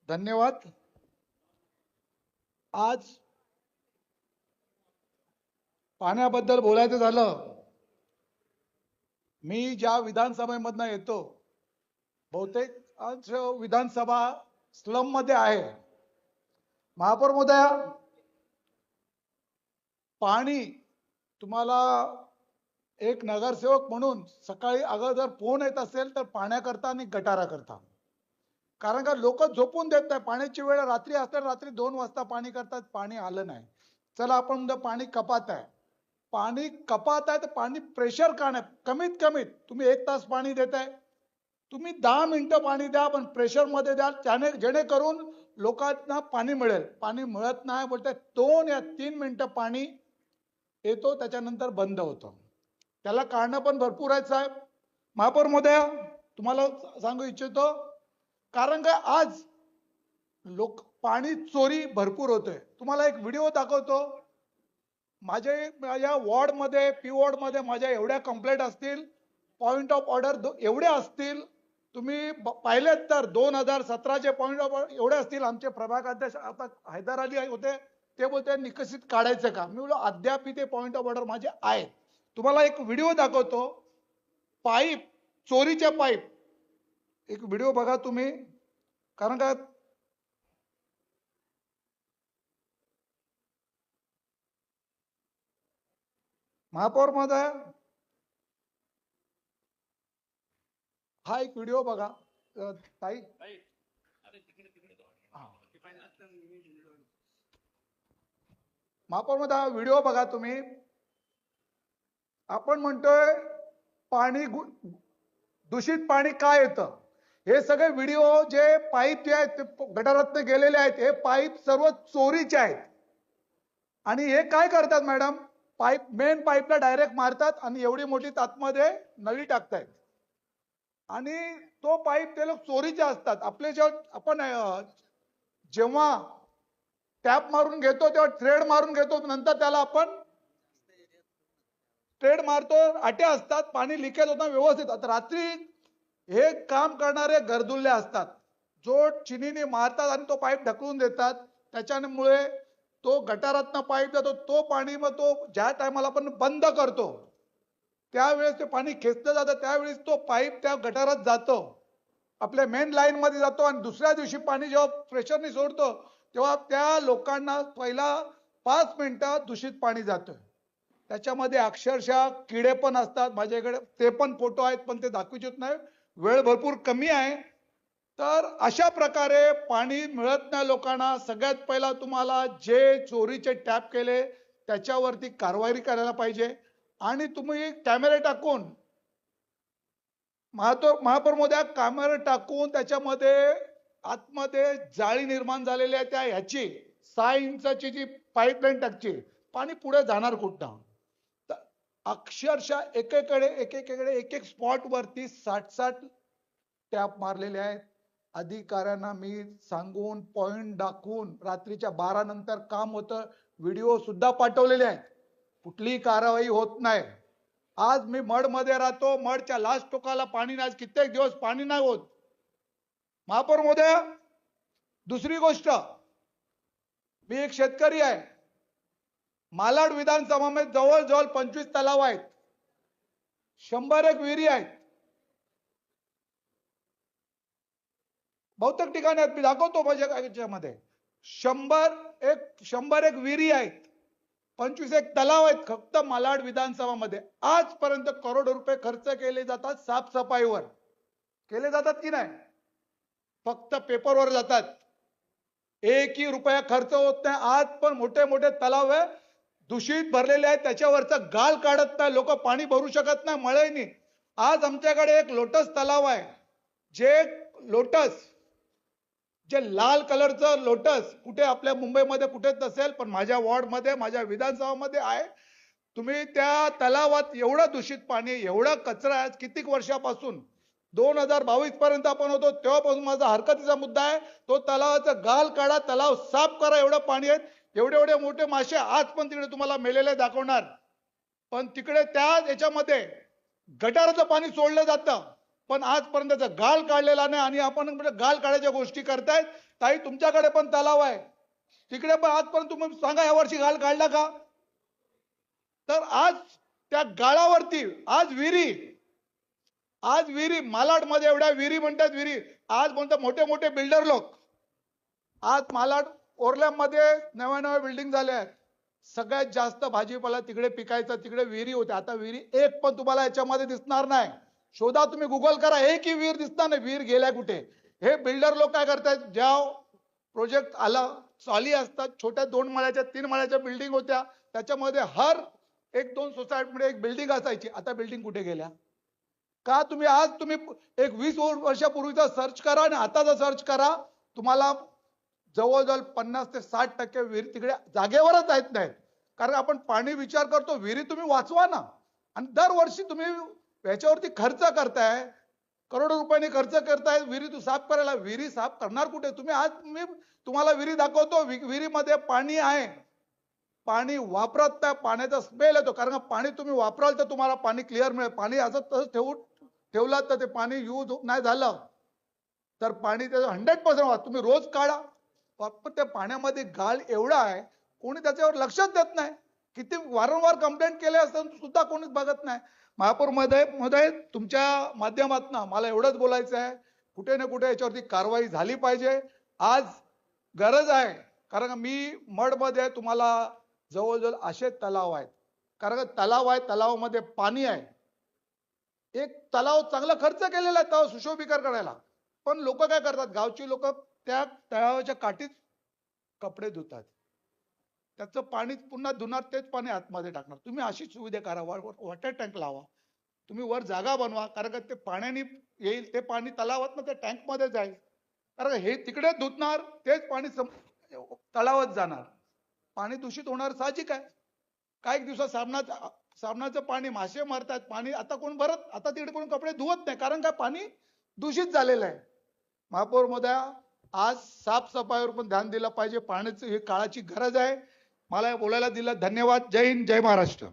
धन्यवाद। आज पाण्याबद्दल बोलायचं झालं, मी ज्या विधानसभेमधनं येतो, बहुतेक आज विधानसभा स्लम मध्ये आहे। महापौर महोदया, पाणी तुम्हाला एक नगरसेवक म्हणून सकाळी अगर जर फोन येत असेल तर पाण्याकरता आणि गटाराकरता, कारण का लोक झोपून देत नाही। पाण्याची वेळ रात्री असते, रात्री 2 वाजता पाणी करतात, पाणी आलं नाही। चला आपण म्हणतो पाणी कपात आहे, पाणी कपात आहे तर पाणी प्रेशर का नाही? कमीत कमीत तुम्ही 1 तास पाणी देताय, तुम्ही 10 मिनिटं पाणी द्या, पण प्रेशर मध्ये द्या, त्याने जेणेकरून लोकांना पाणी मिळेल। पाणी मिळत नाही बोलताय, 2 या 3 मिनिटं पाणी येतो, त्याच्यानंतर बंद होतं। त्याला कारण पण भरपूर आहेत साहेब। महापौर महोदया, तुम्हाला सांगू इच्छितो, कारण का आज लोक पाणी चोरी भरपूर होते। तुम्हाला एक व्हिडिओ दाखवतो। माझ्या वॉर्ड मध्ये, पी वॉर्ड मध्ये माझ्या एवढ्या कंप्लेंट असतील, पॉइंट ऑफ ऑर्डर एवढे असतील, तुम्ही पाहिलेत तर 2017 चे पॉइंट ऑफ ऑर्डर एवढे असतील। आमचे प्रभाग अध्यक्ष आता हैदर अली होते, ते बोलते निकषित काढायचं का? मी बोललो अद्याप ते पॉइंट ऑफ ऑर्डर माझे आहेत। तुम्हाला एक व्हिडिओ दाखवतो, पाईप चोरीचे पाईप, एक व्हिडिओ बघा तुम्ही। कारण का महापौर महोदय, हा एक व्हिडिओ बघा ताई। महापौर महोदय, हा व्हिडिओ बघा तुम्ही। आपण म्हणतोय पाणी दूषित पाणी काय येतं, हे सगळे व्हिडिओ जे पाईप जे आहेत ते गटारातून गेलेले आहेत, हे पाईप सर्व चोरीचे आहेत। आणि हे काय करतात मॅडम, पाईप मेन पाईपला डायरेक्ट मारतात आणि एवढी मोठी आतमध्ये नळी टाकतायत, आणि तो पाईप ते लोक चोरीचे असतात। आपले आपण जेव्हा टॅप मारून घेतो तेव्हा थ्रेड मारून घेतो, नंतर त्याला आपण थ्रेड मारतो, आट्या असतात, पाणी लिकेज होतं व्यवस्थित। आता रात्री हे काम करणारे गरदुल्ले असतात, जो चिनीने मारतात आणि तो पाईप ढकलून देतात, त्याच्यामुळे तो गटारातनं पाईप जातो, तो पाणी मग तो ज्या टायमाला आपण बंद करतो त्यावेळेस ते पाणी खेचलं जातं, त्यावेळेस तो पाईप त्या गटारात जातो, आपल्या मेन लाईन मध्ये जातो, आणि दुसऱ्या दिवशी पाणी जेव्हा प्रेशरने सोडतो तेव्हा त्या लोकांना पहिला 5 मिनिटात दूषित पाणी जातं। त्याच्यामध्ये अक्षरशः किडे पण असतात, माझ्याकडे ते पण फोटो आहेत, पण ते दाखवूच नाही, वेळ भरपूर कमी आहे। तर अशा प्रकारे पाणी मिळत नाही लोकांना। सगळ्यात पहिला तुम्हाला जे चोरीचे टॅप केले त्याच्यावरती कारवाई करायला पाहिजे, आणि तुम्ही कॅमेरे टाकून, महापौर महोदया, कॅमेरे टाकून त्याच्यामध्ये आतमध्ये जाळी निर्माण झालेली आहे, त्या ह्याची 6 इंचाची जी पाईपलाईन टाकची, पाणी पुढे जाणार कुठं? अक्षरशः एकेकडे एक स्पॉट वरती 60 टॅप मारलेले आहेत। अधिकाऱ्यांना मी सांगून, पॉइंट दाखवून, रात्रीच्या 12 नंतर काम होतं, व्हिडिओ सुद्धा पाठवलेले आहेत, कुठलीही कारवाई होत नाही। आज मी मड मध्ये राहतो, मडच्या लास्ट टोकाला पाणी नाही, कित्येक दिवस पाणी नाही होत। महापौर महोदय, दुसरी गोष्ट, मी एक शेतकरी आहे, मालाड विधानसभामध्ये जवळजवळ 25 तलाव आहेत, 101 विहिरी आहेत, बहुतेक ठिकाणी आहेत, मी दाखवतो माझ्या याच्यामध्ये 101 विहिरी आहेत, 25 तलाव आहेत फक्त मालाड विधानसभामध्ये। आजपर्यंत करोडो रुपये खर्च केले जातात साफसफाईवर, केले जातात की नाही? फक्त पेपरवर जातात, 1ही रुपया खर्च होत नाही। आज पण मोठे मोठे तलाव आहे, दूषित भरलेले आहेत, त्याच्यावरचा गाळ काढत नाही, लोक पाणी भरू शकत नाही मळेनी। आज आमच्याकडे एक लोटस तलाव आहे, जे लोटस, जे लाल कलरचं लोटस कुठे आपल्या मुंबईमध्ये कुठेच नसेल, पण माझ्या वॉर्ड मध्ये, माझ्या विधानसभामध्ये आहे। तुम्ही त्या तलावात एवढं दूषित पाणी, एवढा कचरा आहे, कित्येक वर्षापासून 2022 पर्यंत आपण होतो तेव्हापासून माझा हरकतीचा मुद्दा आहे, तो तलावाचा गाळ काढा, तलाव साफ करा। एवढं पाणी आहे, एवढे एवढे मोठे मासे आज पण तिकडे तुम्हाला मेलेले दाखवणार, पण तिकडे त्या याच्यामध्ये गटाराचं पाणी सोडलं जातं, पण आजपर्यंत त्याचा गाळ काढलेला नाही आणि आपण गाळ काढायच्या गोष्टी करतायत. ताई तुमच्याकडे पण तलाव आहे, तिकडे पण आजपर्यंत तुम्ही सांगा यावर्षी गाळ काढला का? तर आज त्या गाळावरती आज विहिरी मालाडमध्ये एवढ्या विहिरी म्हणतात विहिरी, आज म्हणतात मोठे मोठे बिल्डर लोक, आज मालाड ओरल्यामध्ये नव्या नव्या बिल्डिंग झाल्या आहेत. सगळ्यात जास्त भाजीपाला तिकडे पिकायचा, तिकडे विहिरी होत्या. आता विहिरी एक पण तुम्हाला याच्यामध्ये दिसणार नाही. शोधा, तुम्ही गुगल करा, एकही विहीर दिसणार नाही. विहीर गेल्या कुठे? हे बिल्डर लोक काय करतायत, ज्या प्रोजेक्ट आला चाली असतात, छोट्या 2 माळ्याच्या 3 माळ्याच्या बिल्डिंग होत्या, त्याच्यामध्ये हर 1-2 सोसायटीमध्ये एक बिल्डिंग असायची. आता बिल्डिंग कुठे गेल्या? का? तुम्ही एक 20 वर्षापूर्वीचा सर्च करा आणि आताचा सर्च करा, तुम्हाला जवळजवळ 50 ते 60% विहीर तिकडे जागेवरच आहेत नाहीत. कारण आपण पाणी विचार करतो, विहिरी तुम्ही वाचवा ना. आणि दरवर्षी तुम्ही याच्यावरती खर्च करताय, करोडो रुपयांनी खर्च करताय विहिरी साफ करायला. विहिरी साफ करणार कुठे तुम्ही? आज मी तुम्हाला विहिरी दाखवतो, विहिरीमध्ये पाणी आहे, पाणी वापरत नाही, पाण्याचा स्मेल येतो. कारण पाणी तुम्ही वापराल तर तुम्हाला पाणी क्लिअर मिळेल. पाणी असं तसं ठेवलं तर ते पाणी यूज नाही झालं तर पाणी त्याचं 100% तुम्ही रोज काढा, पण त्या पाण्यामध्ये गाळ एवढा आहे, कोणी त्याच्यावर लक्षच देत नाही. किती वारंवार कंप्लेंट केले असताना सुद्धा कोणीच बघत नाही. महापौर तुमच्या माध्यमातून मला एवढंच बोलायचं आहे, कुठे ना कुठे याच्यावरती कारवाई झाली पाहिजे. आज गरज आहे, कारण मी मडमध्ये तुम्हाला जवळजवळ असे तलाव आहेत, कारण तलाव आहे, तलावामध्ये पाणी आहे. एक तलाव चांगला खर्च केलेला आहे तलाव सुशोभीकरण करायला, पण लोक काय करतात, गावची लोक त्या तलावाच्या काठीत कपडे धुतात, त्याचं पाणी पुन्हा धुणार, तेच पाणी आतमध्ये टाकणार. तुम्ही अशी सुविधा करा, वॉटर टँक लावा, तुम्ही वर जागा बनवा, कारण ते पाण्याने येईल, ते पाणी तलावात त्या टँक मध्ये जाईल. कारण हे तिकडे धुतणार, तेच पाणी तलावात जाणार, पाणी दूषित होणार साहजिक आहे. काही दिवसात साबणाचं पाणी, मासे मरतात, पाणी आता कोण भरत, आता तिकडे कोण कपडे धुवत नाही, कारण काय, पाणी दूषित झालेलं आहे. महापौर महोदया, आज साफसफाईवर पण ध्यान दिलं पाहिजे. पाण्याची ही काळाची गरज आहे. मला बोलायला दिलं, धन्यवाद. जय हिंद, जय महाराष्ट्र.